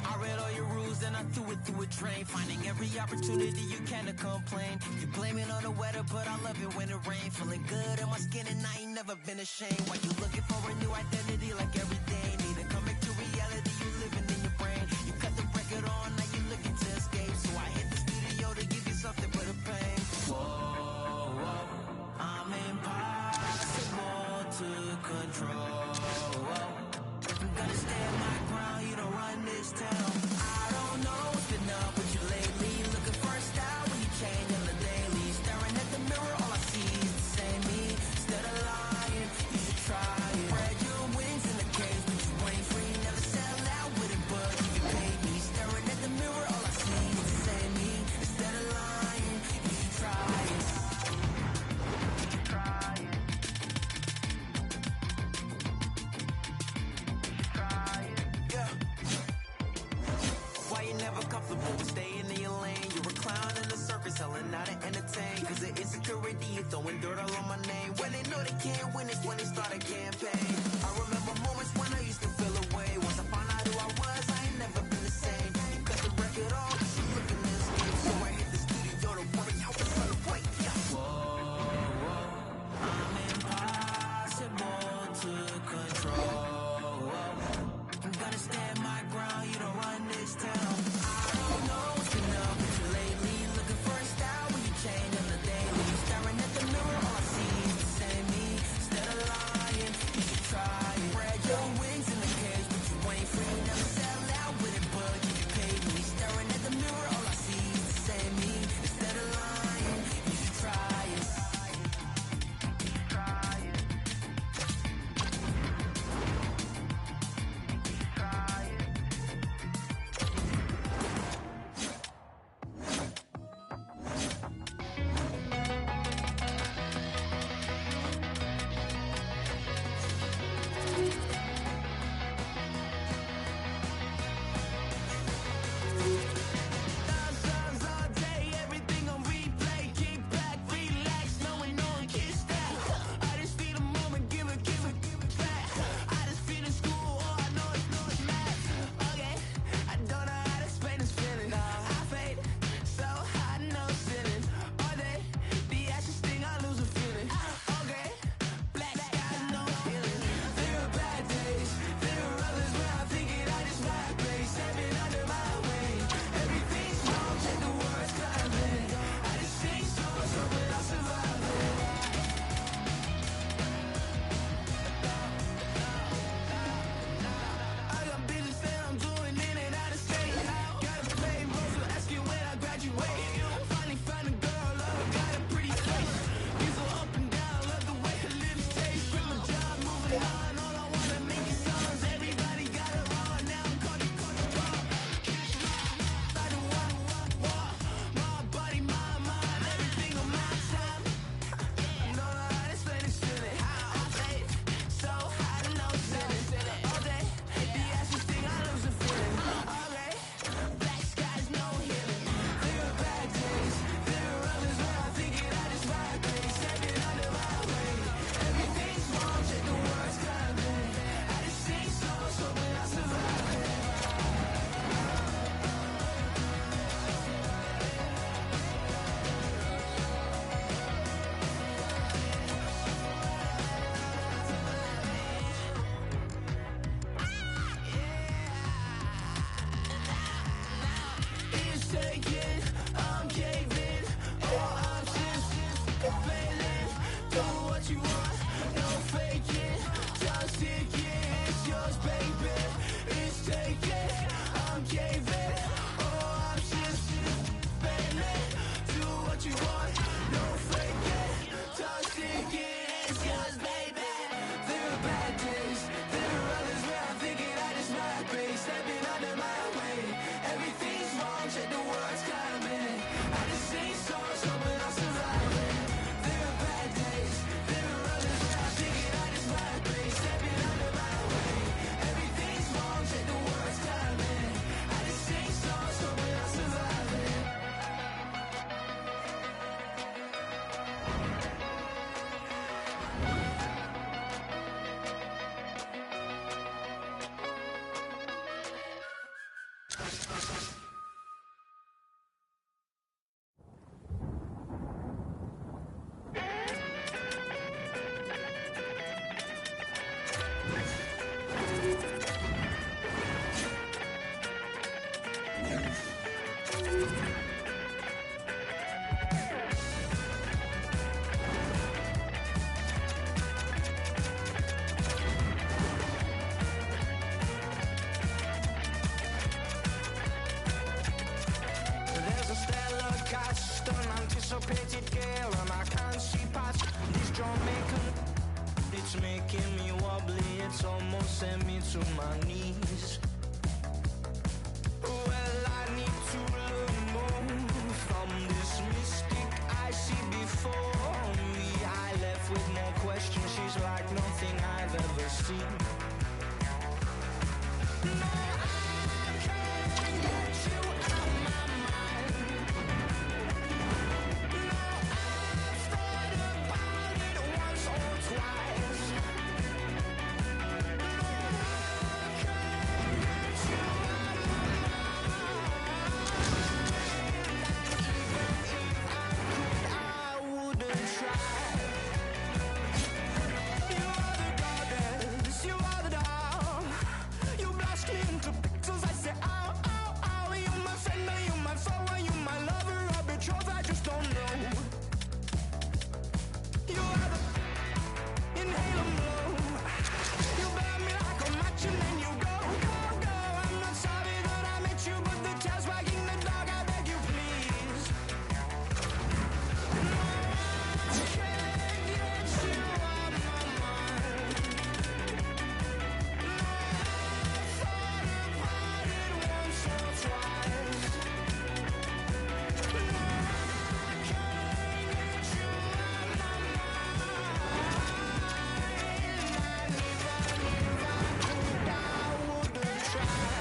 I read all your rules and I threw it through a drain. Finding every opportunity you can to complain. You blame it on the weather, but I love it when it rains. Feeling good in my skin and I ain't never been ashamed. Why you looking for a new identity like every day? Need to come back to reality, you living in your brain. You cut the record on, now you looking to escape. So I hit the studio to give you something but a pain. Whoa, whoa, I'm impossible to control. I'm gonna stand my ground, you don't run this town. I don't know what's been up with you lately. Looking for a style when you change on the daily. Staring at the mirror, all I see is the same me. Instead of lying, you should try it. Spread your wings in the cage, but you ain't free. Never sell out with it, but you can pay me. Staring at the mirror, all I see is the same me. Instead of lying, you should try it. You should try it. Why you never comfortable staying in your lane? You're a clown in the circus, selling out to entertain. Cause the insecurity, you throwing dirt all on my name. When they know they can't win, it's when they start a campaign. I remember moments when I used to feel away. Once I found out who I was, I ain't never been the same. You cut the record off, you looking this game. So I hit the studio to worry how it's gonna break. Yeah. Whoa, whoa, I'm impossible to control. I'm gonna stand my ground, you don't run this town. I don't know what's been up with you lately. Looking for a style when you change on the daily. Staring at the mirror, all I see is the same me. Instead of lying, There's a stellar cast, an anticipated gale, and I can't see past this Jamaican. It's making me wobbly, it's almost sent me to my knees. Well, I need to learn more from this mystic I see before me. I left with more questions, she's like nothing I've ever seen. No, I can't get you out of my mind. No, I've thought about it once or twice. No, I can't get you out of my mind. And even if I could, I wouldn't try. You are the goddess, you are the doll. You blast me into pixels, I say ow, ow, ow. You my friend, are you my foe, are you my lover or betrothed? I just don't know. You are the inhale and blow. You burn me like a match and then you go, go, go. I'm not sorry that I met you, but the tail's wagging the dog, I beg you please. No, I can't get you out of my mind. No, I've thought about it once or twice. No, I can't get you out of my mind. And even if I could, I wouldn't try.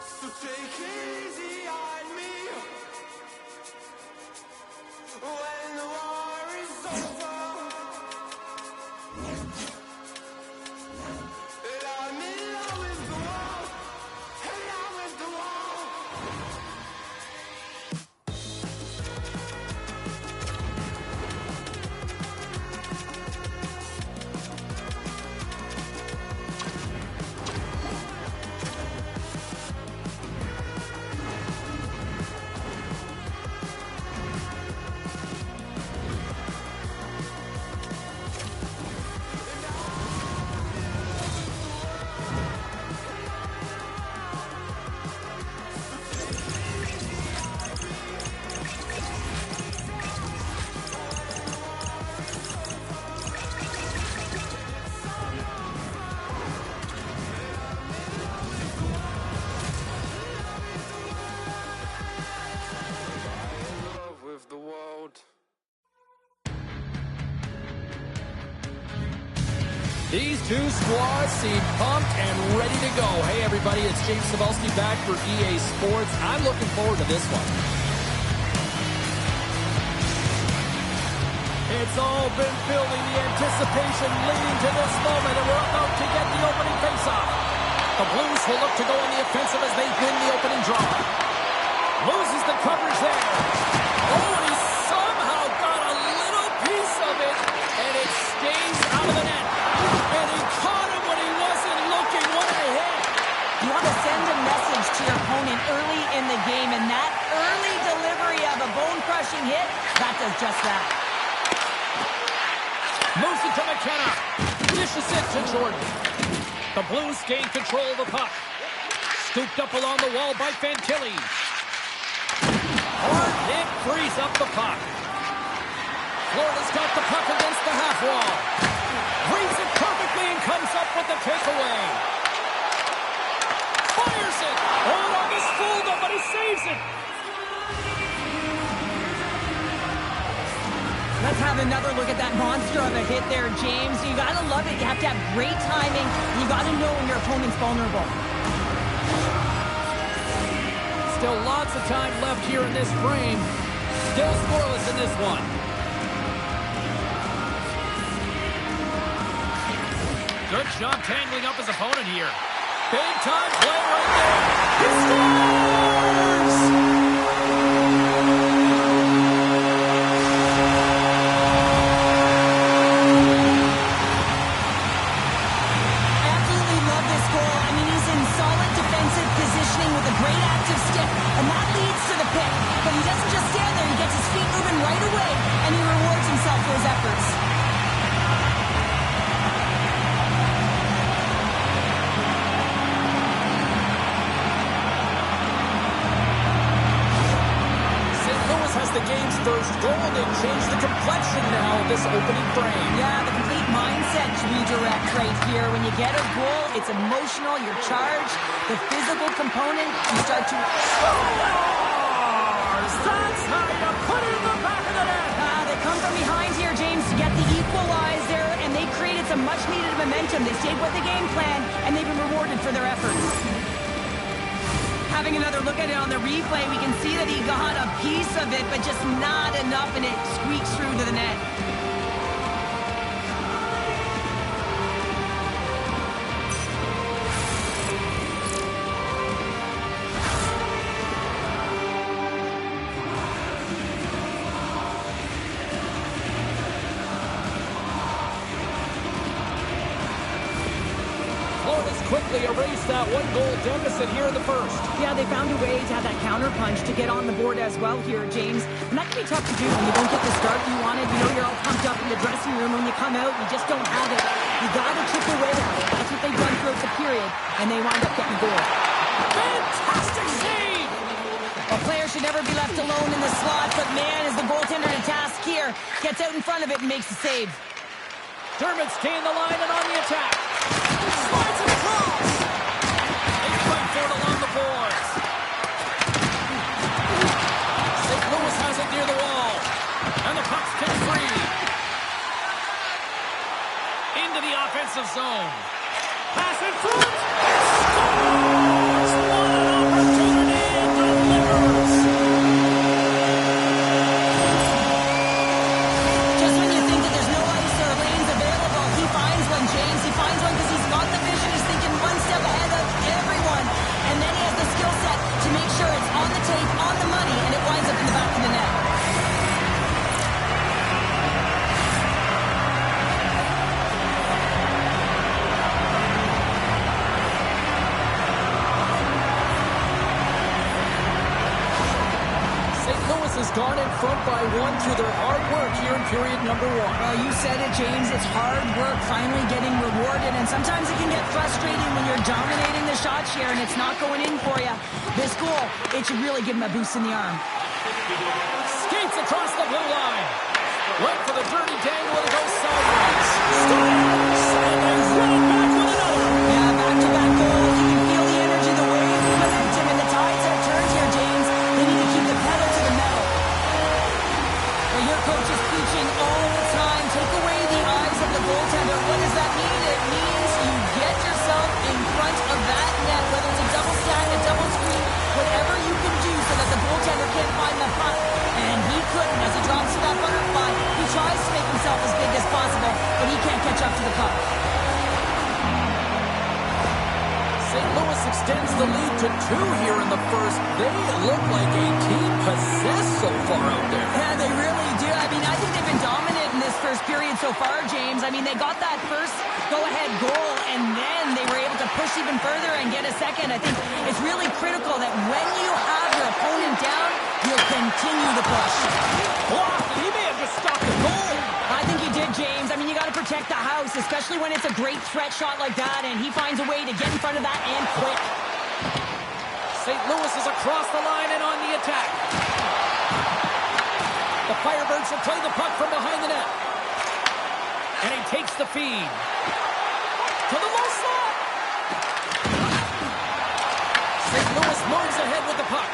So take it easy on me when the war is over. And I'm in love with the wall, in love with the wall. These two squads seem pumped and ready to go. Hey, everybody, it's James Cebulski back for EA Sports. I'm looking forward to this one. It's all been building, the anticipation leading to this moment, and we're about to get the opening faceoff. The Blues will look to go on the offensive as they win the opening draw. Loses the coverage there. Oh, and he somehow got a little piece of it, and it stays out of the net. And he caught him when he wasn't looking. What a hit. You want to send a message to your opponent early in the game, and that early delivery of a bone-crushing hit, that does just that. Moves it to McKenna. Dishes it to Jordan. The Blues gain control of the puck. Scooped up along the wall by Fantilli. Hard hit frees up the puck. Florida's got the puck against the half wall. Reads it perfectly and comes up with the takeaway. Fires it. Oh, that was fooled him, but he saves it. Let's have another look at that monster of a hit there, James. You got to love it. You have to have great timing. You got to know when your opponent's vulnerable. Still lots of time left here in this frame. Still scoreless in this one. Good job tangling up his opponent here. Big time play right there. He scores! I absolutely love this goal. I mean, he's in solid defensive positioning with a great active stick, and that leads to the pick. But he doesn't just stand there. He gets his feet moving right away, and he rewards himself for his efforts. The game's first goal, and they change the complexion now of this opening frame. Yeah, the complete mindset redirect right here. When you get a goal, it's emotional, you're charged. The physical component, you start to... That's how you put it in the back of the net! They come from behind here, James, to get the equalizer, and they created some much-needed momentum. They stayed with the game plan, and they've been rewarded for their efforts. Having another look at it on the replay, we can see that he got a piece of it, but just not enough, and it squeaks through to the net. Quickly erased that one-goal deficit here in the first. Yeah, they found a way to have that counter punch to get on the board as well here, James. And that can be tough to do when you don't get the start you wanted. You know, you're all pumped up in the dressing room. When you come out, you just don't have it. You got to chip away at it. That's what they've done throughout the period, and they wind up getting a goal. Fantastic save! A player should never be left alone in the slot, but man, is the goaltender to task here. Gets out in front of it and makes the save. Dermott's gained the line and on the attack. Slides it across. They fight for it along the boards. St. Louis has it near the wall. And the puck's kicked free. zone. Pass in front. Scores! What an opportunity and delivers. Just when you think that there's no ice or lanes available, he finds one, James. He finds one because he's got the vision. He's thinking one step ahead of everyone. And then he has the skill set to make sure it's on the tape, on the money, and it winds up in the back of the net. Has gone in front by one through their hard work here in period number one. Well, you said it, James. It's hard work finally getting rewarded, and sometimes it can get frustrating when you're dominating the shot share and it's not going in for you. This goal, it should really give him a boost in the arm. Skates across the blue line. Went for the dirty dangle and goes sideways. Scores! And then right back with another. Yeah, back-to-back goals. You can feel the energy, the wave, the momentum, and the tides have turned here, James. They need to keep the pedal to the metal. Your coach is preaching all the time. Take away the eyes of the goaltender. What does that mean? It means you get yourself in front of that net, whether it's a double stack, a double screen, whatever you can do so that the goaltender can't find the puck. And he couldn't as he drops to that butterfly. He tries to make himself as big as possible, but he can't catch up to the puck. St. Louis extends the lead to 2 here in the first. They look like a team possessed so far out there. Yeah, they really do. I mean, I think they've been dominant in this first period so far, James. I mean, they got that first go-ahead goal, and then they were able to push even further and get a second. I think it's really critical that when you have your opponent down, you'll continue to push. Blocked. He may have just stopped the goal. I think he did, James. I mean, you got to protect the house, especially when it's a great threat shot like that, and he finds a way to get in front of that and quick. St. Louis is across the line and on the attack. The Firebirds will play the puck from behind the net. And he takes the feed. To the low slot. St. Louis moves ahead with the puck.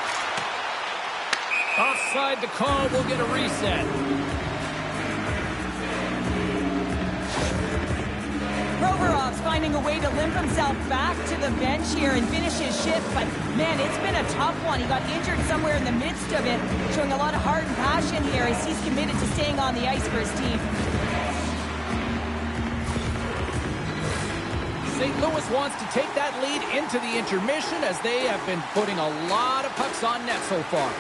Offside, the call will get a reset. Provorov's finding a way to limp himself back to the bench here and finish his shift, but man, it's been a tough one. He got injured somewhere in the midst of it, showing a lot of heart and passion here as he's committed to staying on the ice for his team. St. Louis wants to take that lead into the intermission as they have been putting a lot of pucks on net so far.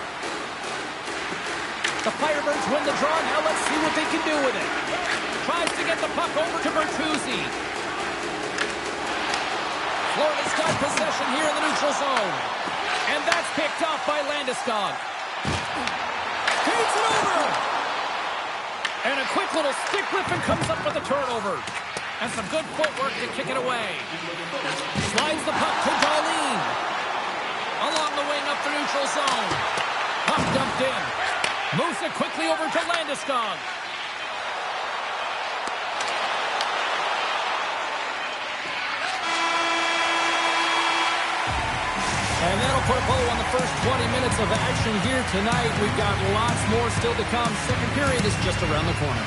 The Firebirds win the draw. Now let's see what they can do with it. Tries to get the puck over to Bertuzzi. Florida's got possession here in the neutral zone. And that's picked off by Landeskog. Takes it over. And a quick little stick whipping comes up with the turnover. And some good footwork to kick it away. Slides the puck to Darlene. Along the wing up the neutral zone. Puck dumped in. Moves it quickly over to Landeskog. And that'll put a bow on the first 20 minutes of action here tonight. We've got lots more still to come. Second period is just around the corner.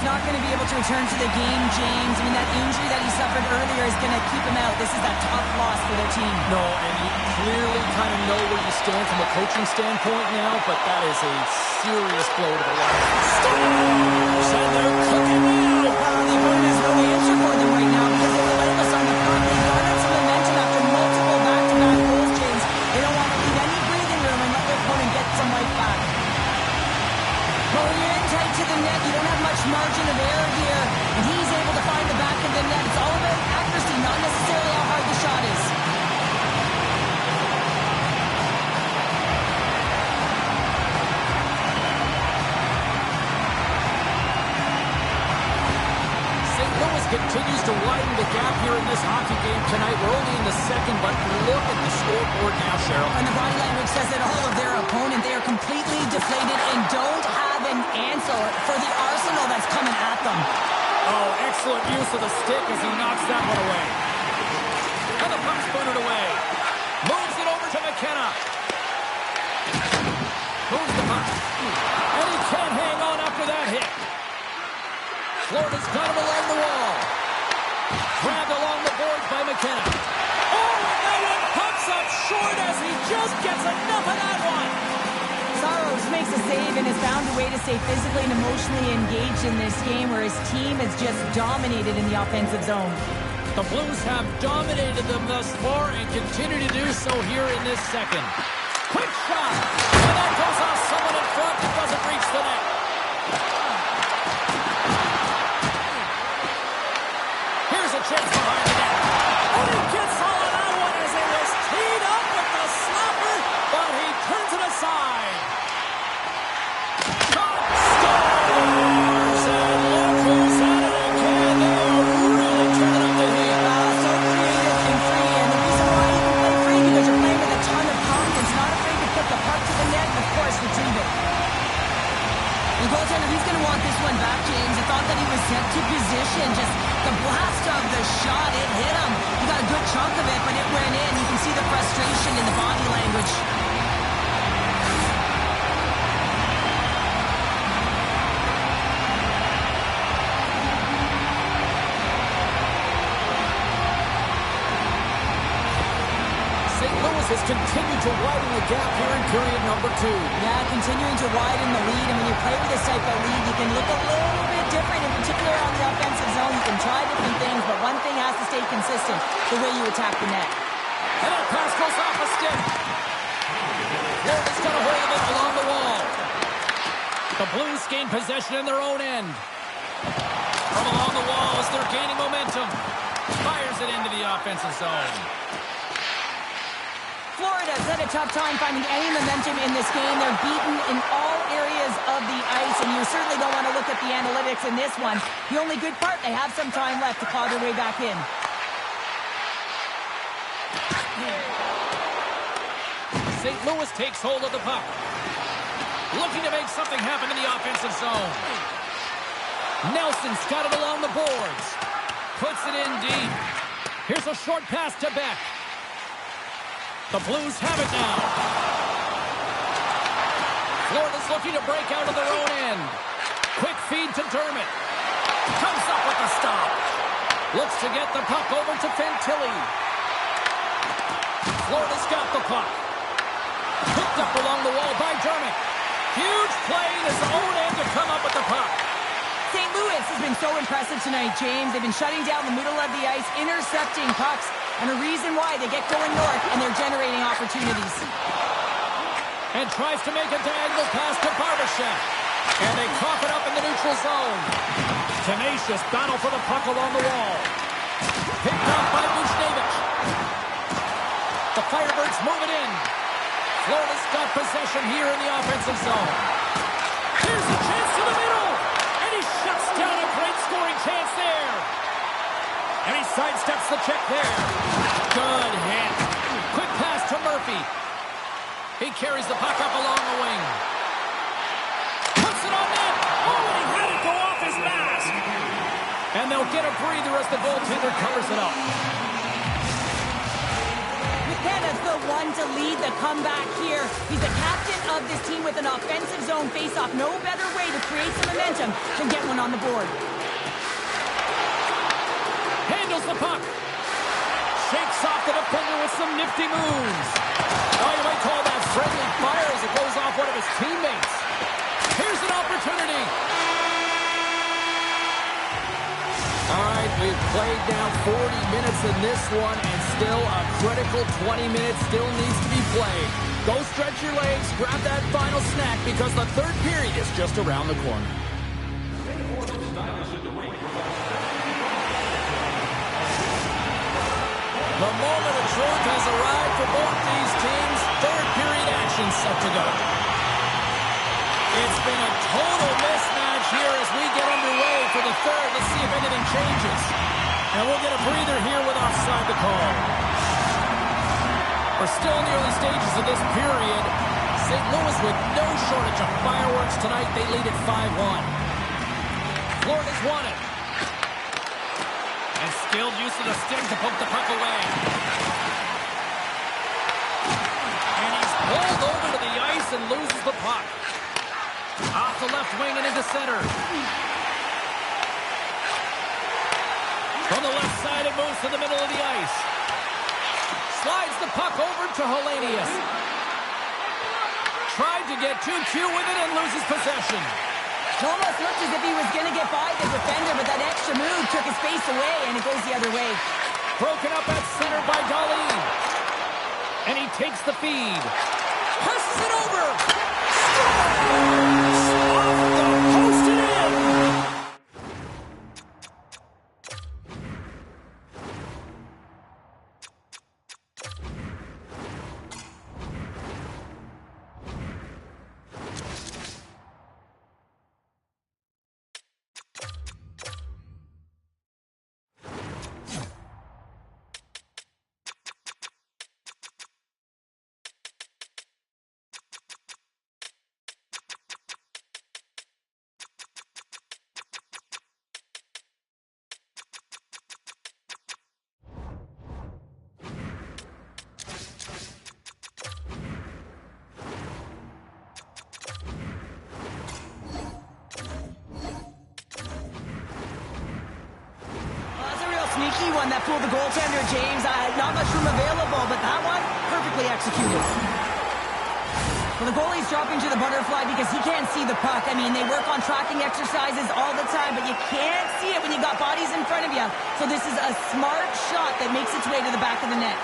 Not going to be able to return to the game, James. I mean, that injury that he suffered earlier is going to keep him out. This is a tough loss for their team. No, and you clearly kind of know where you stand from a coaching standpoint now, but that is a serious blow to the line. Stars! And they're cooking now. The opponent has no answer for them right now because they're relentless on the puck. They garnered some momentum after multiple back-to-back goals, James. They don't want to leave any breathing room and let their opponent get some life back. But when you're in tight to the net, you don't have much margin of error here, and he's able to find the back of the net. It's all about accuracy, not necessarily how hard the shot is. St. Louis continues to widen the gap here in this hockey game tonight. We're only in the second, but look at the scoreboard now, Cheryl. And the body language says it all of their opponent. They are completely deflated and don't have an answer for the arsenal that's coming at them. Oh, excellent use of the stick as he knocks that one away. A And the puck's booted away. Moves it over to McKenna. Moves the puck. And he can't hang on after that hit. Florida's got him along the wall. Grabbed along the boards by McKenna. Oh, and that one pops up short as he just gets enough of that one. Saros makes a save and has found a way to stay physically and emotionally engaged in this game where his team has just dominated in the offensive zone. The Blues have dominated them thus far and continue to do so here in this second. Quick shot! And that goes off someone in front that doesn't reach the net. Here's a chance behind the net. And he gets all of that one as it was teed up with the slapper, but he turns it aside. Top Stars! And look who's at it again. They are really turning up the heat. So creative and free, and the reason why you can play free because you're playing with a ton of confidence, not afraid to put the puck to the net and, of course, retrieve it. The goaltender, he's going to want this one back, James. I thought that he was set to position. Just the blast of the shot, it hit him. He got a good chunk of it, but it went in. You can see the frustration in the body language. St. Louis has continued to widen the gap here in period number 2. Yeah, continuing to widen the lead. And when you play with this type of lead, you can look a little bit different, in particular on the offensive zone. You can try different things, but one thing has to stay consistent, the way you attack the net. And that pass goes off a stick. Florida's got a hold of it along the wall. The Blues gain possession in their own end. From along the wall as they're gaining momentum. Fires it into the offensive zone. Florida's had a tough time finding any momentum in this game. They're beaten in all areas of the ice, and you certainly don't want to look at the analytics in this one. The only good part, they have some time left to claw their way back in. St. Louis takes hold of the puck. Looking to make something happen in the offensive zone. Nelson's got it along the boards. Puts it in deep. Here's a short pass to Beck. The Blues have it now. Florida's looking to break out of their own end. Quick feed to Dermott. Comes up with the stop. Looks to get the puck over to Fantilli. Florida's got the puck. Picked up along the wall by Dermott. Huge play in his own end to come up with the puck. St. Louis has been so impressive tonight, James. They've been shutting down the middle of the ice, intercepting pucks, and a reason why they get going north, and they're generating opportunities. And tries to make a diagonal pass to Barbashev. And they cough it up in the neutral zone. Tenacious battle for the puck along the wall. Picked up by Buchnevich. The Firebirds move it in. Florida's got possession here in the offensive zone. Here's a chance to the middle. And he shuts down a great scoring chance there. And he sidesteps the check there. Good hit. Quick pass to Murphy. He carries the puck up along the wing. Puts it on net. Oh, and he had it go off his mask. And they'll get a breather as the goaltender covers it up. McKenna's the one to lead the comeback here. He's the captain of this team with an offensive zone faceoff. No better way to create some momentum than get one on the board. Handles the puck. Shakes off the defender with some nifty moves. Oh, you might call that friendly fire as it goes off one of his teammates. Here's an opportunity. All right, we've played now 40 minutes in this one, and still a critical 20 minutes still needs to be played. Go stretch your legs, grab that final snack, because the third period is just around the corner. The moment of truth has arrived for both these teams. Third period action set to go. It's been a total mismatch here as we get underway for the third. Let's see if anything changes. And we'll get a breather here with offside the call. We're still in the early stages of this period. St. Louis with no shortage of fireworks tonight. They lead at 5-1. Florida's won it. And Skilled use of the stick to poke the puck away. And he's pulled over to the ice and loses the puck. Off the left wing and into center. From the left side, it moves to the middle of the ice. Slides the puck over to Hellenius. Tried to get too cute with it and loses possession. It almost looked as if he was going to get by the defender, but that extra move took his face away, and it goes the other way. Broken up at center by Darlene. And he takes the feed. Passes it over. Off the post and in. Sneaky one that fooled the goaltender, James. Not much room available, but that one, perfectly executed. Well, the goalie's dropping to the butterfly because he can't see the puck. I mean, they work on tracking exercises all the time, but you can't see it when you got bodies in front of you. So this is a smart shot that makes its way to the back of the net.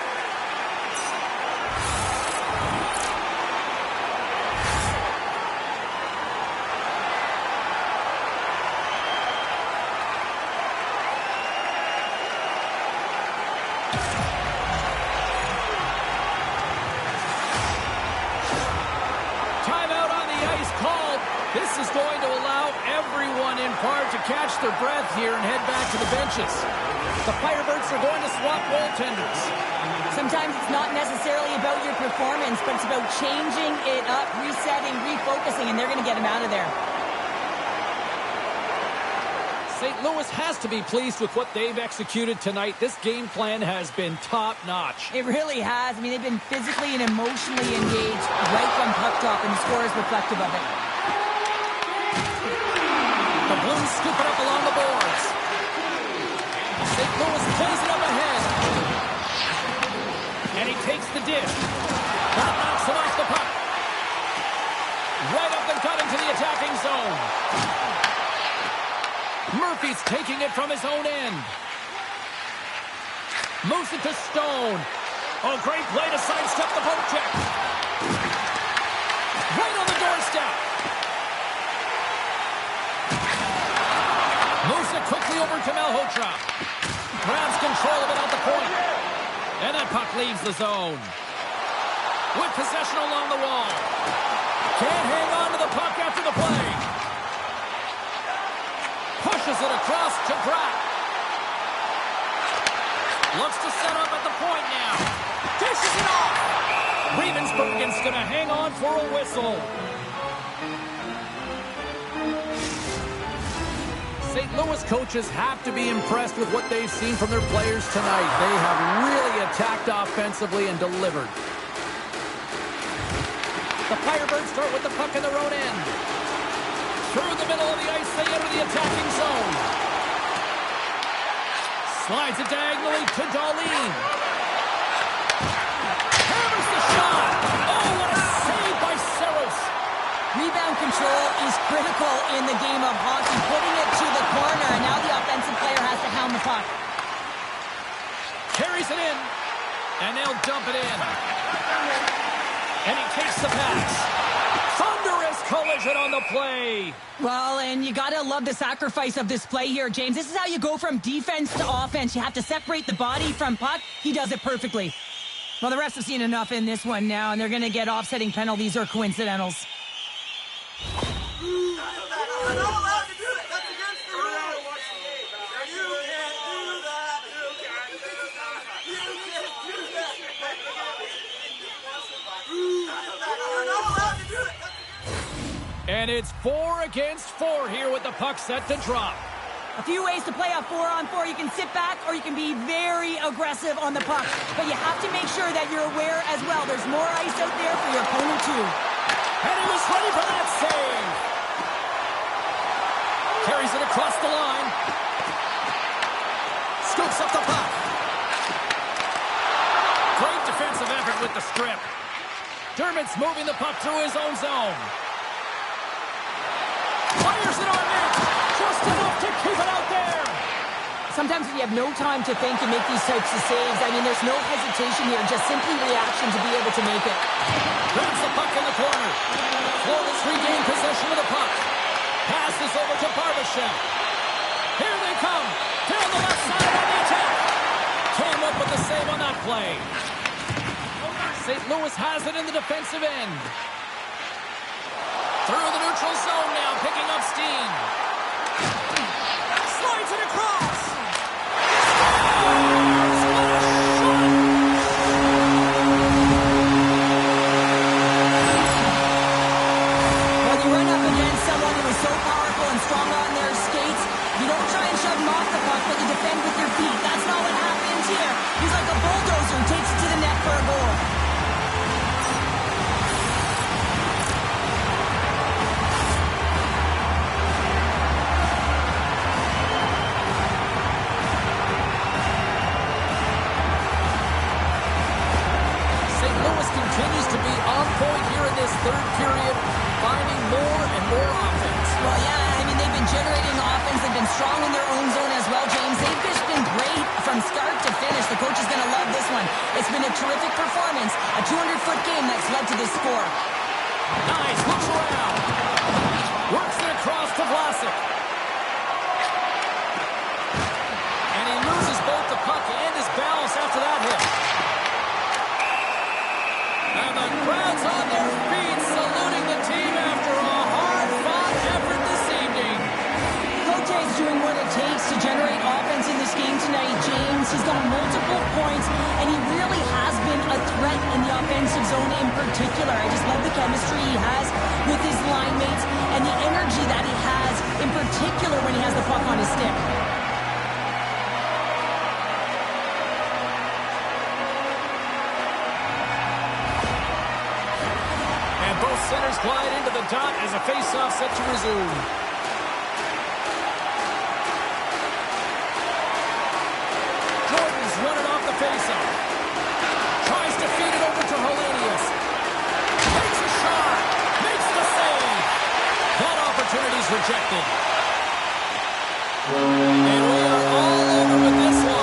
This is going to allow everyone in part to catch their breath here and head back to the benches. The Firebirds are going to swap goaltenders. Sometimes it's not necessarily about your performance, but it's about changing it up, resetting, refocusing, and they're going to get them out of there. St. Louis has to be pleased with what they've executed tonight. This game plan has been top-notch. It really has. I mean, they've been physically and emotionally engaged right from puck drop, and the score is reflective of it. The Blues scoop it up along the boards. St. Louis plays it up ahead. And he takes the dish. That knocks him off the puck. Right up the gut into the attacking zone. Murphy's taking it from his own end. Moves it to Stone. Oh, great play to sidestep the poke check. Right on the doorstep. Moves it quickly over to Malhotra. Grabs control of it at the point. And that puck leaves the zone. With possession along the wall. Can't hang on to the puck after the play. Pushes it across to Bratt. Looks to set up at the point now. Dishes it off. Ravensburgen's going to hang on for a whistle. St. Louis coaches have to be impressed with what they've seen from their players tonight. They have really attacked offensively and delivered. The Firebirds start with the puck in their own end. Through the middle of the ice, they enter the attacking zone. Slides it diagonally to Darlene. Hammers the shot. Oh, what a save by Saros. Rebound control is critical in the game of hockey. Putting it to the corner, and now the offensive player has to hound the puck. Carries it in, and they'll dump it in. And he takes the pass. Thunderous collision on the play. Well, and you got to love the sacrifice of this play here, James. This is how you go from defense to offense. You have to separate the body from puck. He does it perfectly. Well, the refs have seen enough in this one now, and they're going to get offsetting penalties or coincidentals. And it's 4 against 4 here with the puck set to drop. A few ways to play a 4-on-4. You can sit back or you can be very aggressive on the puck. But you have to make sure that you're aware as well. There's more ice out there for your opponent too. And he was ready for that save. Carries it across the line. Scoops up the puck. Great defensive effort with the strip. Dermott's moving the puck through his own zone. Fires it on net. Just enough to keep it out there. Sometimes when you have no time to think, you make these types of saves. I mean, there's no hesitation here, just simply reaction to be able to make it. Grabs the puck in the corner. Florida's regained possession of the puck. Passes over to Barbashev. Here they come. Down the left side on the attack. Came up with the save on that play. St. Louis has it in the defensive end. Through the neutral zone now, picking up steam. Slides it across. When you run up against someone who is so powerful and strong on their skates, you don't try and shove them off the puck, but you defend with your feet. That's not what happens here. He's like a bulldozer who takes it to the net for a goal. Continues to be on point here in this third period, finding more and more offense. Well, yeah, I mean, they've been generating offense. They've been strong in their own zone as well, James. They've just been great from start to finish. The coach is going to love this one. It's been a terrific performance, a 200-foot game that's led to this score. Nice, looks around. Works it across to Vlasic. And he loses both the puck and his balance after that hit. And the crowd's on their feet, saluting the team after a hard-fought effort this evening. Coach is doing what it takes to generate offense in this game tonight, James. He's got multiple points, and he really has been a threat in the offensive zone in particular. I just love the chemistry he has with his line mates and the energy that he has, in particular when he has the puck on his stick. Centers glide into the dot as a face-off set to resume. Jordan's running off the face-off. Tries to feed it over to Hellenius. Takes a shot. Makes the save. That opportunity's rejected. And we are all over with this one.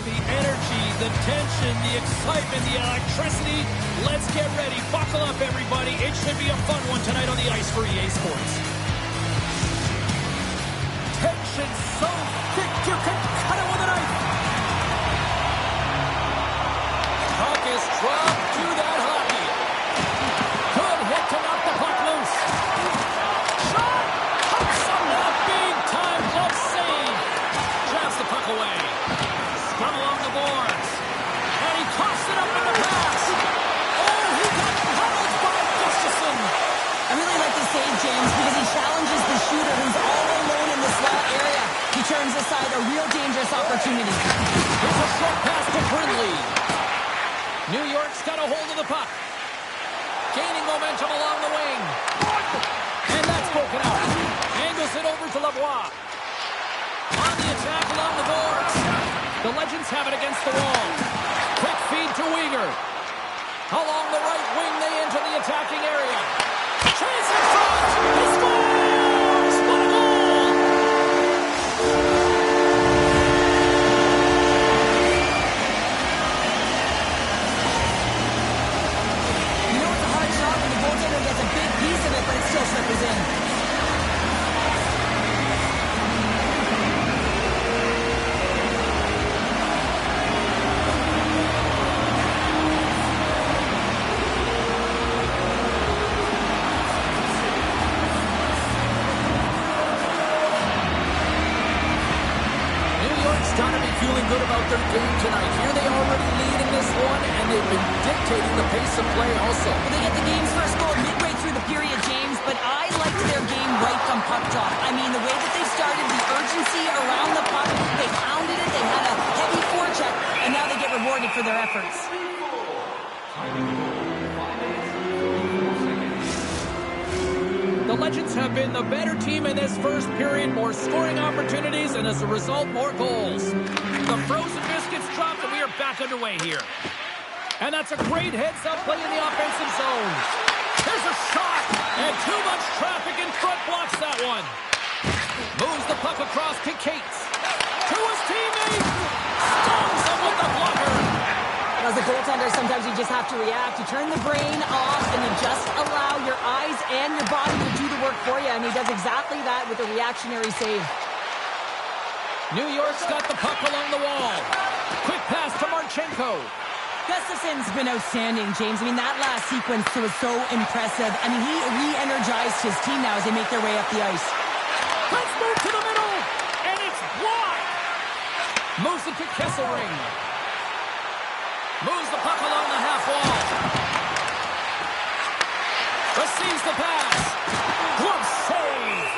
The energy, the tension, the excitement, the electricity. Let's get ready. Buckle up, everybody. It should be a fun one tonight on the ice for EA Sports. Tension so thick you can cut it with a knife. Puck is dropped to that hockey. Good hit to knock the puck loose. Shot! Puck's on that big time glove save. Grabs the puck away. From along the boards. And he tossed it up in the pass. Oh, he got pummeled by Gustafsson. I really like the save, James, because he challenges the shooter who's all alone in the slot area. He turns aside a real dangerous opportunity. Here's a short pass to Brindley. New York's got a hold of the puck. Gaining momentum along the wing. And that's broken out. Angles it over to Lavoie. On the attack along the boards. The Legends have it against the wall. Quick feed to Weegar. Along the right wing, they enter the attacking area. Chance in front! He scores! What a goal! You know it's a hard shot when the goaltender gets a big piece of it, but it still slippers in. Feeling good about their game tonight. Here they already lead in this one, and they've been dictating the pace of play also. Well, they get the game's first goal midway through the period, James, but I liked their game right from puck drop. I mean, the way that they started, the urgency around the puck, they pounded it, they had a heavy forecheck, and now they get rewarded for their efforts. The Legends have been the better team in this first period, more scoring opportunities, and as a result, more goals. The frozen biscuits dropped, and we are back underway here. And that's a great heads-up play in the offensive zone. There's a shot, and too much traffic in front blocks that one. Moves the puck across to Cates. To his teammate. Stones him with the blocker. As a goaltender, sometimes you just have to react. You turn the brain off, and you just allow your eyes and your body to do the work for you, and he does exactly that with a reactionary save. New York's got the puck along the wall. Quick pass to Marchenko. Gustafson's been outstanding, James. I mean, that last sequence was so impressive. I mean, he re-energized his team now as they make their way up the ice. Let's move to the middle, and it's blocked. Moves it to Kesselring. Moves the puck along the half wall. Receives the pass. Glove save.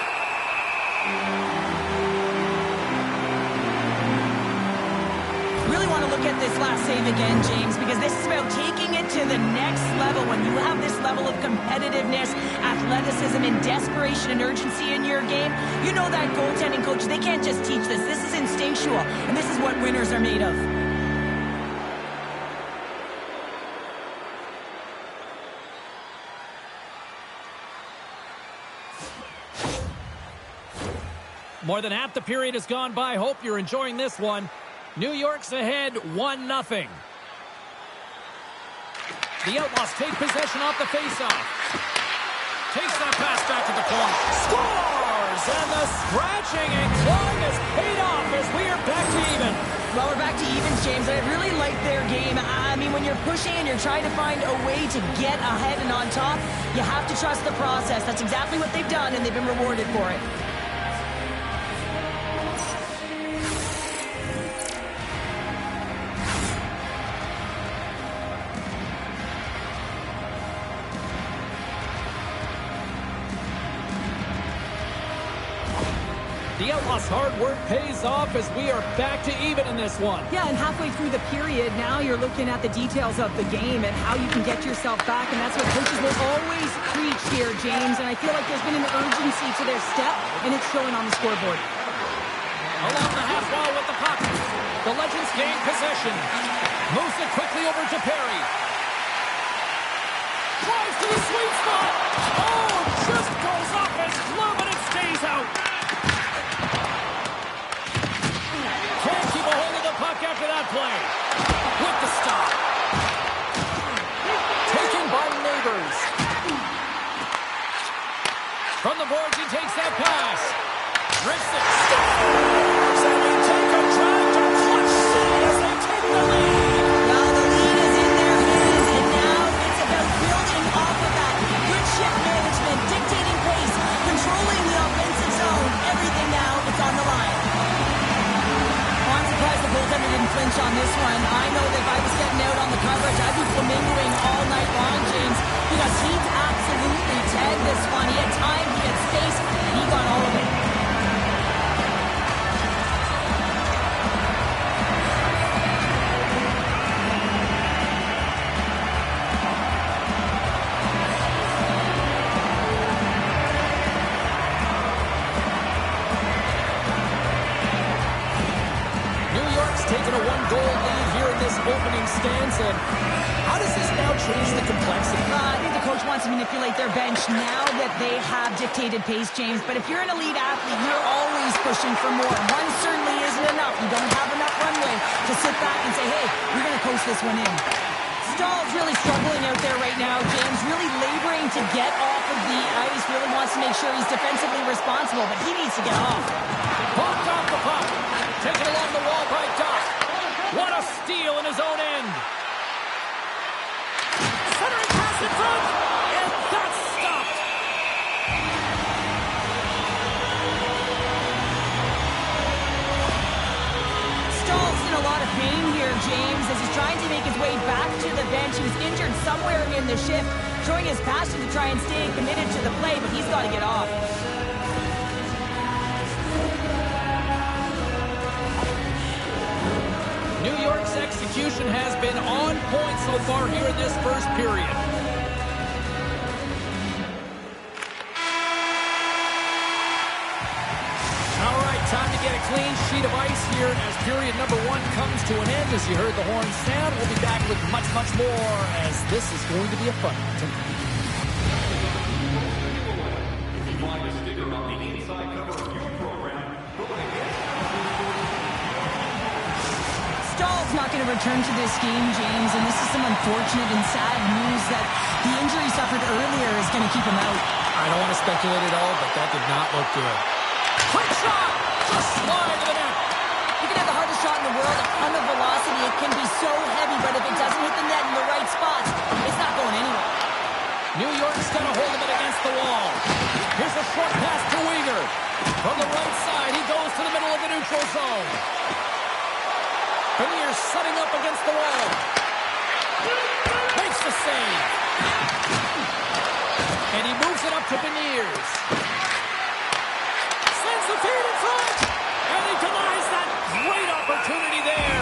Really want to look at this last save again, James, because this is about taking it to the next level. When you have this level of competitiveness, athleticism, and desperation and urgency in your game, you know that goaltending coach, they can't just teach this. This is instinctual, and this is what winners are made of. More than half the period has gone by. Hope you're enjoying this one. New York's ahead 1-0. The Outlaws take possession off the faceoff. Takes that pass back to the point. Scores! And the scratching and clawing has paid off as we are back to even. Well, we're back to evens, James. I really like their game. I mean, when you're pushing and you're trying to find a way to get ahead and on top, you have to trust the process. That's exactly what they've done, and they've been rewarded for it. The Outlaws' hard work pays off as we are back to even in this one. Yeah, and halfway through the period, now you're looking at the details of the game and how you can get yourself back, and that's what coaches will always preach here, James. And I feel like there's been an urgency to their step, and it's showing on the scoreboard. Along the half wall with the puck. The Legends gain possession. Moves it quickly over to Perry. Drives to the sweet spot. Oh, just goes off his glove and it stays out. Can't keep a hold of the puck after that play. With the stop. Taken by Neighbors. From the boards, he takes that pass. Rips it. Scores! And they take a drive to Clutch City as they take the lead. Well, the lead is in their hands, and now it's about building off of that. Good shift management, dictating pace, controlling the offensive zone. Everything now, it's on the line. I'm surprised the goaltender didn't flinch on this one. I know that if I was getting out on the coverage, I'd be flamingoing all night long, James, because he's absolutely tagged this one. He had time, he had space, and he got all of it. Taking a one-goal lead here in this opening stanza. How does this now change the complexity? I think the coach wants to manipulate their bench now that they have dictated pace, James. But if you're an elite athlete, you're always pushing for more. One certainly isn't enough. You don't have enough runway to sit back and say, hey, we're going to coast this one in. Stahl's really struggling out there right now, James. Really laboring to get off of the ice. Really wants to make sure he's defensively responsible, but he needs to get off. Popped off the puck. Taken along the wall by Duff. What a steal in his own end. Centering pass in front. And that's stopped. Stahl's in a lot of pain here, James, as he's trying to make his way back to the bench. He was injured somewhere in the shift, showing his passion to try and stay committed to the play, but he's got to get off. New York's execution has been on point so far here in this first period. All right, time to get a clean sheet of ice here as period number one comes to an end. As you heard the horn sound, we'll be back with much, much more as this is going to be a fun one tonight. If you'd like a sticker on the inside cover of your program, go ahead. Stahl's not going to return to this game, James, and this is some unfortunate and sad news that the injury suffered earlier is going to keep him out. I don't want to speculate at all, but that did not look good. Quick shot! Just slide to the net. You can have the hardest shot in in the world, a ton of velocity. It can be so heavy, but if it doesn't hit the net in the right spots, it's not going anywhere. New York's got a hold of it against the wall. Here's a short pass to Weegar. From the right side, he goes to the middle of the neutral zone. Beniers setting up against the wall. Makes the save. And he moves it up to Beniers. Sends the feed in front. And he denies that great opportunity there.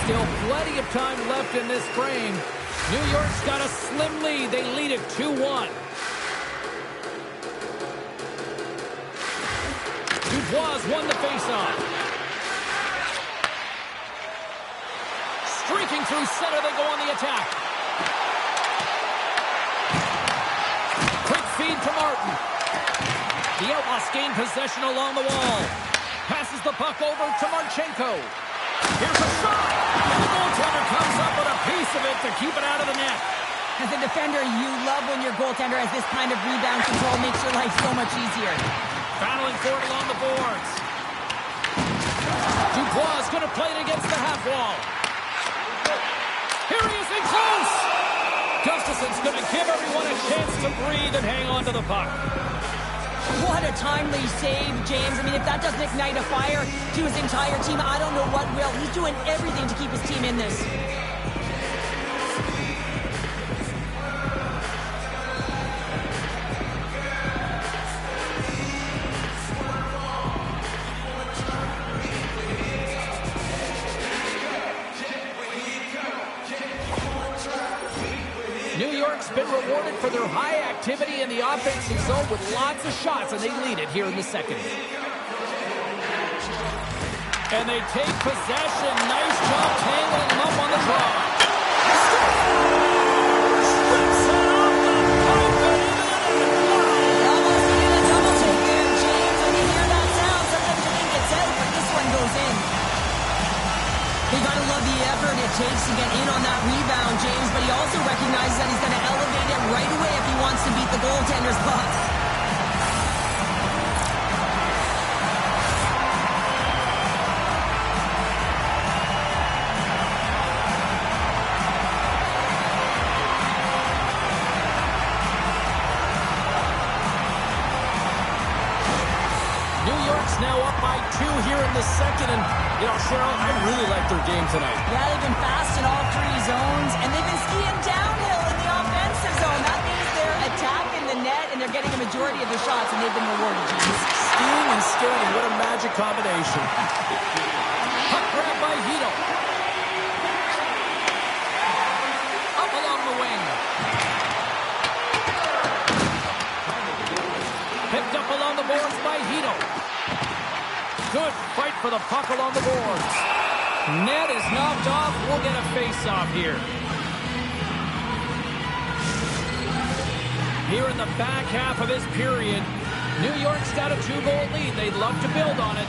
Still plenty of time left in this frame. New York's got a slim lead. They lead it 2-1. Dubois won the faceoff. Streaking through center, they go on the attack. Quick feed to Martin. The Outlaws gain possession along the wall. Passes the puck over to Marchenko. Here's a shot. And the goaltender comes up with a piece of it to keep it out of the net. As a defender, you love when your goaltender has this kind of rebound control. Makes your life so much easier. Battling for it along the boards. Dubois is going to play it against the half wall. Here he is in close. Gustafson's going to give everyone a chance to breathe and hang on to the puck. What a timely save, James. I mean, if that doesn't ignite a fire to his entire team, I don't know what will. He's doing everything to keep his team in this. New York's been rewarded for their high activity in the offensive zone with lots of shots, and they lead it here in the second. And they take possession. Nice job tangling them up on the draw. Strips it off the pipe and into the net. Almost needed a double take there, James. When you hear that sound, sometimes you think it's out, but this one goes in. You gotta love the effort it takes to get in on that rebound, James, but he also recognizes that he's gonna elevate it right away if he wants to beat the goaltender's puck. New York's now up by 2 here in the second, and, you know, Cheryl, I really like their game tonight. Yeah, they've been fast in all 3 zones, and they've been skiing downhill in the offensive zone. That means they're attacking the net, and they're getting a majority of the shots, and they've been rewarded, James. Skiing and skating, what a magic combination. Puck grab by Hito. Up along the wing. Picked up along the boards by Hito. Good fight for the puck along the boards. Net is knocked off. We'll get a face-off here. Here in the back half of this period, New York's got a 2-goal lead. They'd love to build on it.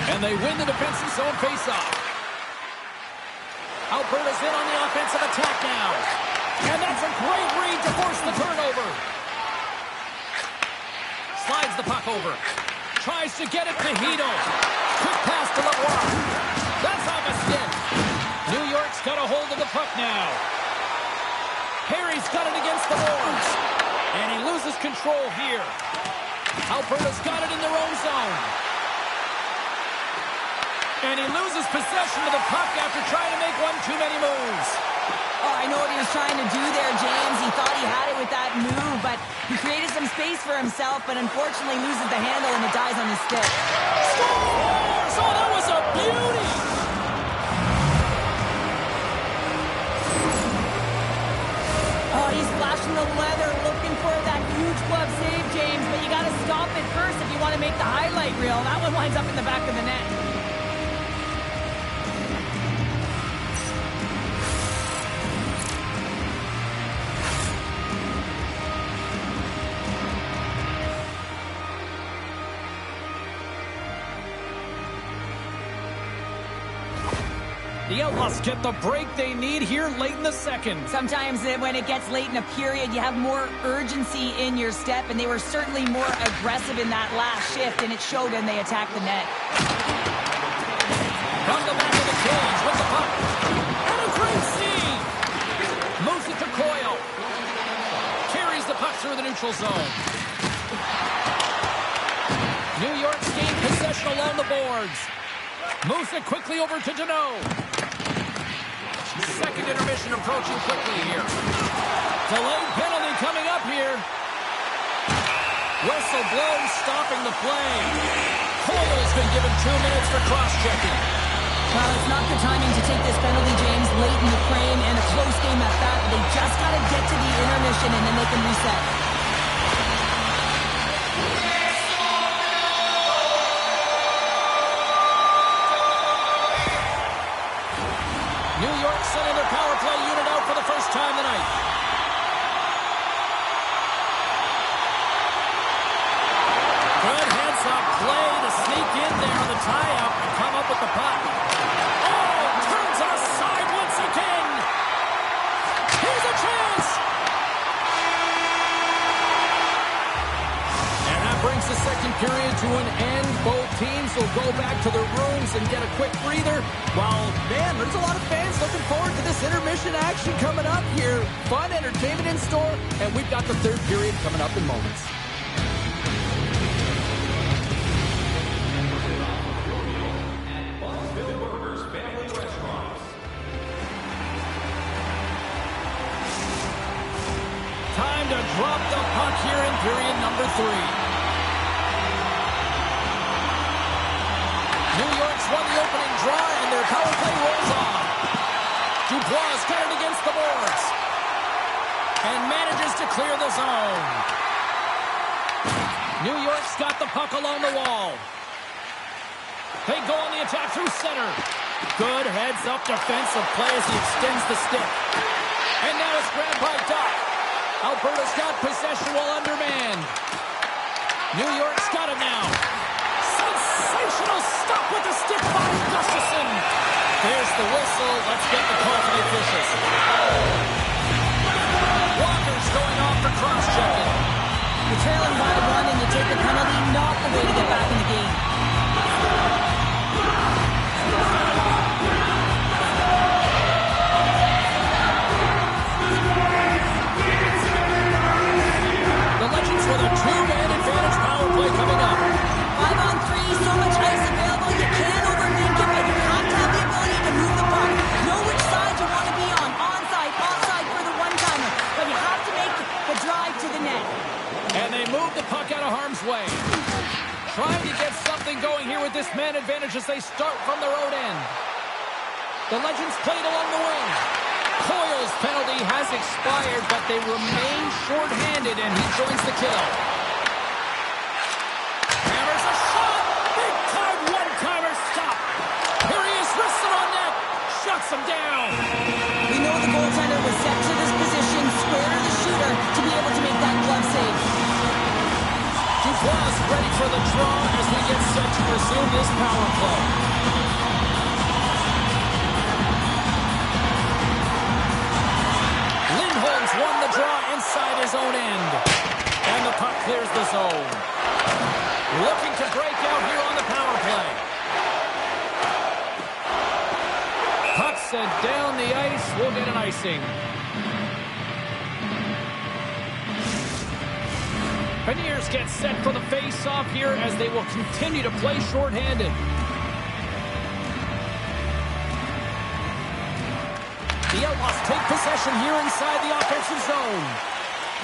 And they win the defensive zone face-off. Alberta's in on the offensive attack now. And that's a great read to force the turnover. Slides the puck over. Tries to get it to Hito. Quick pass to Lavoie. That's off a stick. New York's got a hold of the puck now. Harry's got it against the boards. And he loses control here. Alberta's got it in their own zone. And he loses possession of the puck after trying to make one too many moves. Oh, I know what he was trying to do there, James. He thought he had it with that move, but he created some space for himself, but unfortunately loses the handle and it dies on his stick. Scores! Oh, that was a beauty! Oh, he's flashing the leather, looking for that huge glove save, James, but you gotta stop it first if you want to make the highlight reel. That one winds up in the back of the net. The Outlaws get the break they need here late in the second. Sometimes when it gets late in a period, you have more urgency in your step, and they were certainly more aggressive in that last shift, and it showed when they attacked the net. From the back of the cage with the puck. And a great save! Moves it to Coyle. Carries the puck through the neutral zone. New York's gained possession along the boards. Moves it quickly over to Deneau. Second intermission approaching quickly here. Delayed penalty coming up here. Whistle blows, stopping the play. Coyle's been given 2 minutes for cross-checking. Well, it's not the timing to take this penalty, James, late in the frame, and a close game at that. They just got to get to the intermission, and then they can reset. New York sending their power play unit out for the first time tonight. Good heads-up play to sneak in there on the tie-up and come up with the puck. Oh, turns aside once again. Here's a chance. And that brings the second period to an end. Both teams will go back to their rooms and get a quick breather. Well, man, there's a lot of fans looking forward to this intermission action coming up here. Fun entertainment in store, and we've got the third period coming up in moments. Time to drop the puck here in period number 3. New York's won the opening draw, and their power play rolls on. Dubois got it against the boards and manages to clear the zone. New York's got the puck along the wall. They go on the attack through center. Good heads-up defensive play as he extends the stick. And now it's grabbed by Duck. Alberta's got possession while undermanned. New York's got it now. Sensational stop with the stick by Gustafsson. There's the whistle. Let's get the call for the officials. Walker's going off for cross-checking. You're trailing by 1 and you take the penalty, not the way to get back in the game. The Legends with a 2-man advantage power play coming up. 5-on-3, so much ice available, you can't overthink it, but you have to have the ability to move the puck. Know which side you want to be on, onside, offside for the one-timer, but you have to make the drive to the net. And they move the puck out of harm's way. Trying to get something going here with this man advantage as they start from their own end. The Legends played along the wing. Coyle's penalty has expired, but they remain short-handed, and he joins the kill. Hammers a shot! Big-time one-timer stop! Here he is, wristed on net! Shuts him down! We know the goaltender was set to this position, square to the shooter, to be able to make that glove save. Dubois ready for the draw as we get set to resume this power play. Lindholm's won the draw inside his own end. And the puck clears the zone. Looking to break out here on the power play. Puck sent down the ice. We'll get an icing. Peniers get set for the face-off here as they will continue to play shorthanded. The Outlaws take possession here inside the offensive zone.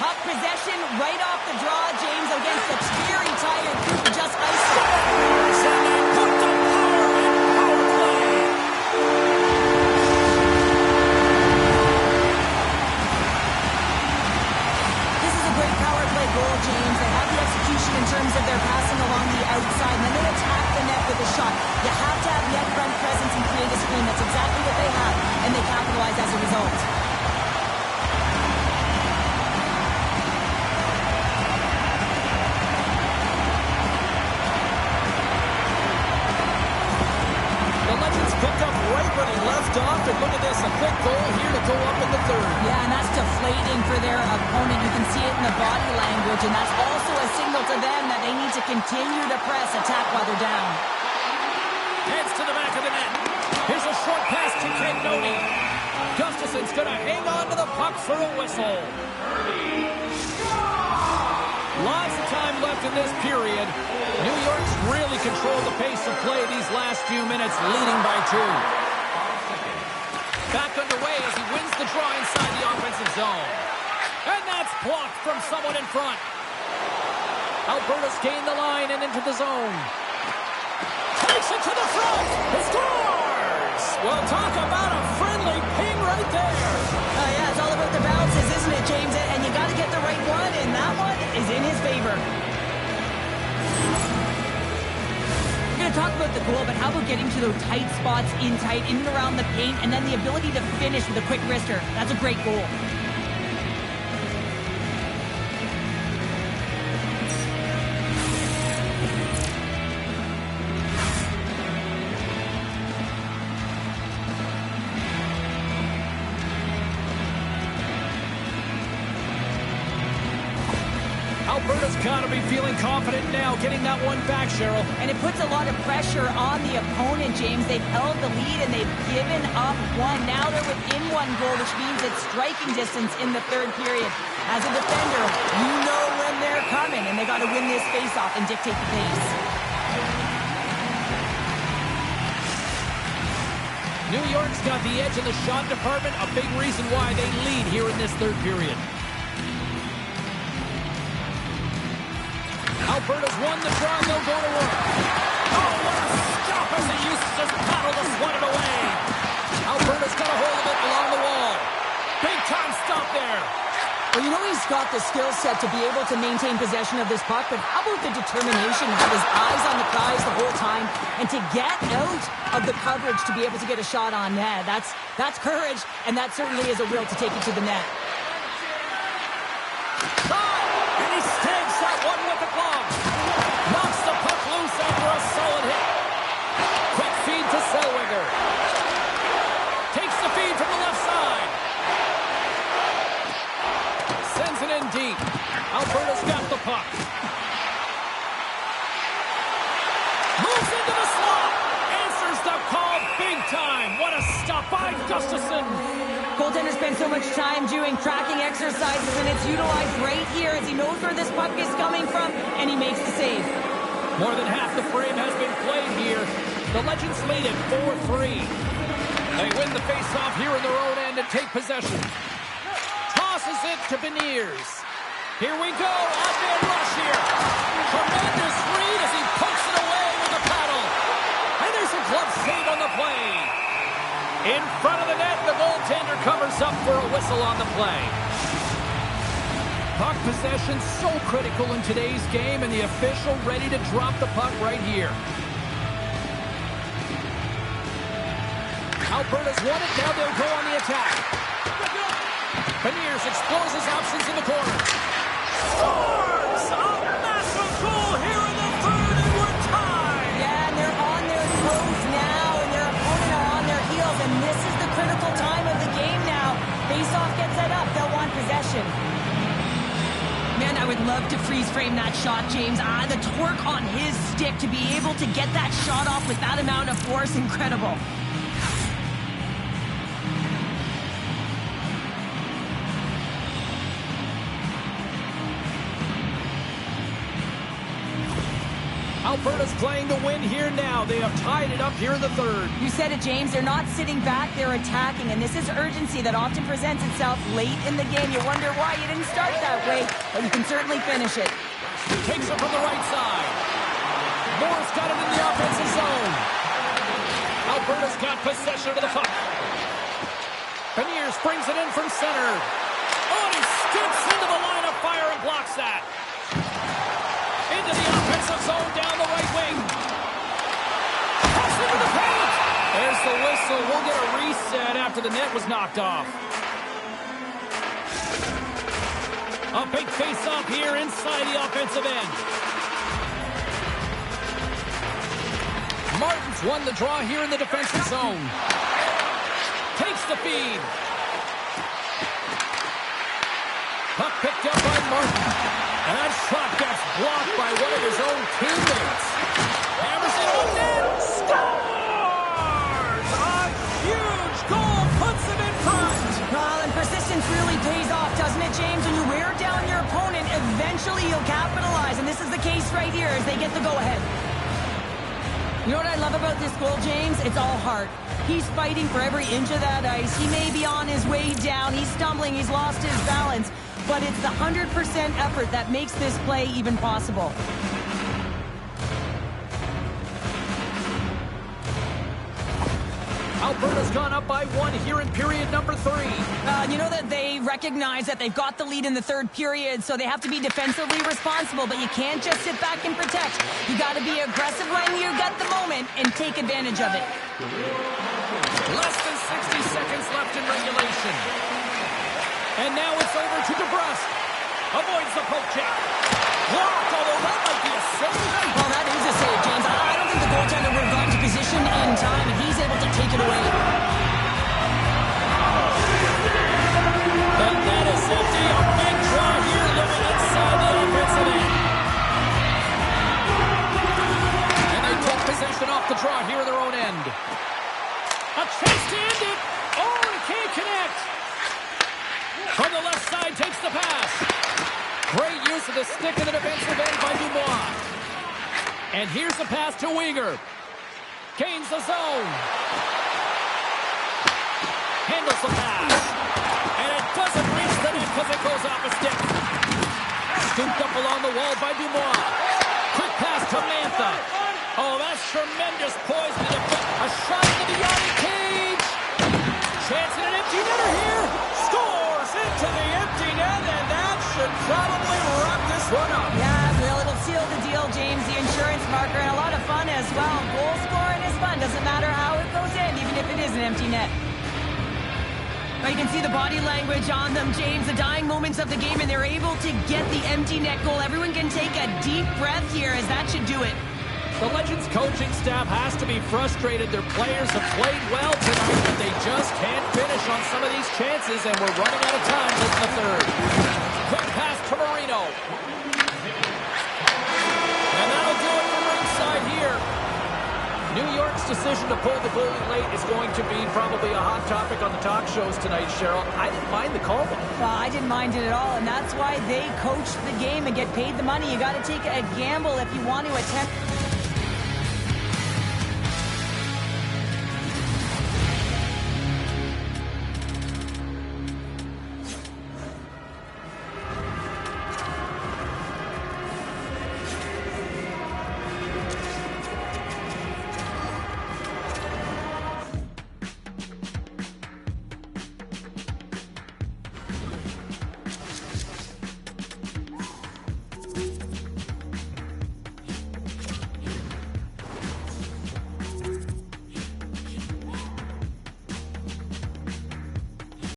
Puck possession right off the draw, James, against a very tired group of just ice. Goal, James. They have the execution in terms of their passing along the outside, and then they attack the net with a shot. You have to have net front presence and create a screen. That's exactly what they have, and they capitalize as a result. eased off, and look at this, a quick goal here to go up in the third. Yeah, and that's deflating for their opponent. You can see it in the body language, and that's also a signal to them that they need to continue to press attack while they're down. Heads to the back of the net. Here's a short pass to Cagnoni. Gustafson's going to hang on to the puck for a whistle. Lots of time left in this period. New York's really controlled the pace of play these last few minutes, leading by 2. Back underway as he wins the draw inside the offensive zone. And that's blocked from someone in front. Alberta's gained the line and into the zone. Takes it to the front. He scores! Well, talk about a friendly ping right there. Oh, yeah, it's all about the bounces, isn't it, James? And you got to get the right one, and that one is in his favor. We're going to talk about the goal, but how about getting to those tight spots in and around the paint, and then the ability to finish with a quick wrister? That's a great goal. Alberta's got to be feeling confident now, getting that one back, Cheryl. And it puts a lot of pressure on the opponent, James. They've held the lead and they've given up one. Now they're within one goal, which means it's striking distance in the third period. As a defender, you know when they're coming, and they got to win this faceoff and dictate the pace. New York's got the edge in the shot department, a big reason why they lead here in this third period. Alberta's won the draw, and they'll go to work. Oh, what a stop as he used to just paddle to swat it away. Alberta's got a hold of it along the wall. Big time stop there. Well, you know he's got the skill set to be able to maintain possession of this puck, but how about the determination to have his eyes on the prize the whole time and to get out of the coverage to be able to get a shot on net? That's courage, and that certainly is a will to take it to the net. And he stakes that one with the glove. Knocks the puck loose after a solid hit. Quick feed to Zellweger. Takes the feed from the left side. Sends it in deep. Alberta's got the puck. Moves into the slot. Answers the call big time. What a stop by Gustafson. Goaltender spends so much time doing tracking exercises, and it's utilized right here as he knows where this puck is coming from, and he makes the save. More than half the frame has been played here. The Legends lead it 4-3. They win the faceoff here in their own end and take possession. Tosses it to Beniers. Here we go. Odd-man rush here. Tremendous read as he pokes it away with the paddle. And there's a glove save on the play. In front of the net, the goaltender covers up for a whistle on the play. Puck possession so critical in today's game, and the official ready to drop the puck right here. Alberta's won it, now they'll go on the attack. Beniers explores his options in the corner. Scores! A massive goal here in the third, and we're tied! Yeah, and they're on their toes now, and their opponent are on their heels, and this is the critical time of the game now. Face-off gets set up, they'll want possession. Man, I would love to freeze frame that shot, James. The torque on his stick to be able to get that shot off with that amount of force, incredible. Alberta's playing to win here now. They have tied it up here in the third. You said it, James. They're not sitting back. They're attacking. And this is urgency that often presents itself late in the game. You wonder why you didn't start that way, but you can certainly finish it. Takes it from the right side. Moore's got it in the offensive zone. Alberta's got possession of the puck. Beniers brings it in from center. Oh, and he skips into the line of fire and blocks that. Into the offensive zone down the right wing. Pass into the paint. There's the whistle. We'll get a reset after the net was knocked off. A big face-off here inside the offensive end. Martin's won the draw here in the defensive zone. gets the feed. Puck picked up by Martin. And that shot gets blocked by one of his own teammates. Hammers it on net. Scores! A huge goal puts him in front. Well, and persistence really pays off, doesn't it, James? When you wear down your opponent, eventually you'll capitalize. And this is the case right here as they get the go-ahead. You know what I love about this goal, James? It's all heart. He's fighting for every inch of that ice. He may be on his way down. He's stumbling. He's lost his balance. But it's the 100% effort that makes this play even possible. Alberta's gone up by 1 here in period number 3. You know that they recognize that they've got the lead in the third period, so they have to be defensively responsible, but you can't just sit back and protect. You got to be aggressive when you got the moment and take advantage of it. Less than 60 seconds left in regulation. And now it's over to DeBrusque. Avoids the poke check. Blocked, although that might be a save. Well, that is a save, James. I don't think the goaltender would have gotten to position in time, and he's able to take it away. And that is empty. A big draw here looking inside the offensive end. And they take possession off the draw here in their own end. A chance to end it. Oh, he can't connect. From the left side takes the pass. Great use of the stick in the defensive end by Dubois. And here's the pass to Weegar. Gains the zone. Handles the pass. And it doesn't reach the net because it goes off a stick. Scooped up along the wall by Dubois. Quick pass to Mantha. Oh, that's tremendous poise to the foot. A shot into the yardage cage. Chance at an empty netter here. Scores into the empty net, and that should probably wrap this one up. Yeah, well, it'll seal the deal, James. The insurance marker, and a lot of fun as well. Goal scoring is fun. Doesn't matter how it goes in, even if it is an empty net. But you can see the body language on them, James. The dying moments of the game, and they're able to get the empty net goal. Everyone can take a deep breath here, as that should do it. The Legends coaching staff has to be frustrated. Their players have played well tonight, but they just can't finish on some of these chances, and we're running out of time in the third. Quick pass to Marino. And that'll do it from ringside here. New York's decision to pull the goalie late is going to be probably a hot topic on the talk shows tonight, Cheryl. I didn't mind the call. Well, I didn't mind it at all, and that's why they coach the game and get paid the money. You got to take a gamble if you want to attempt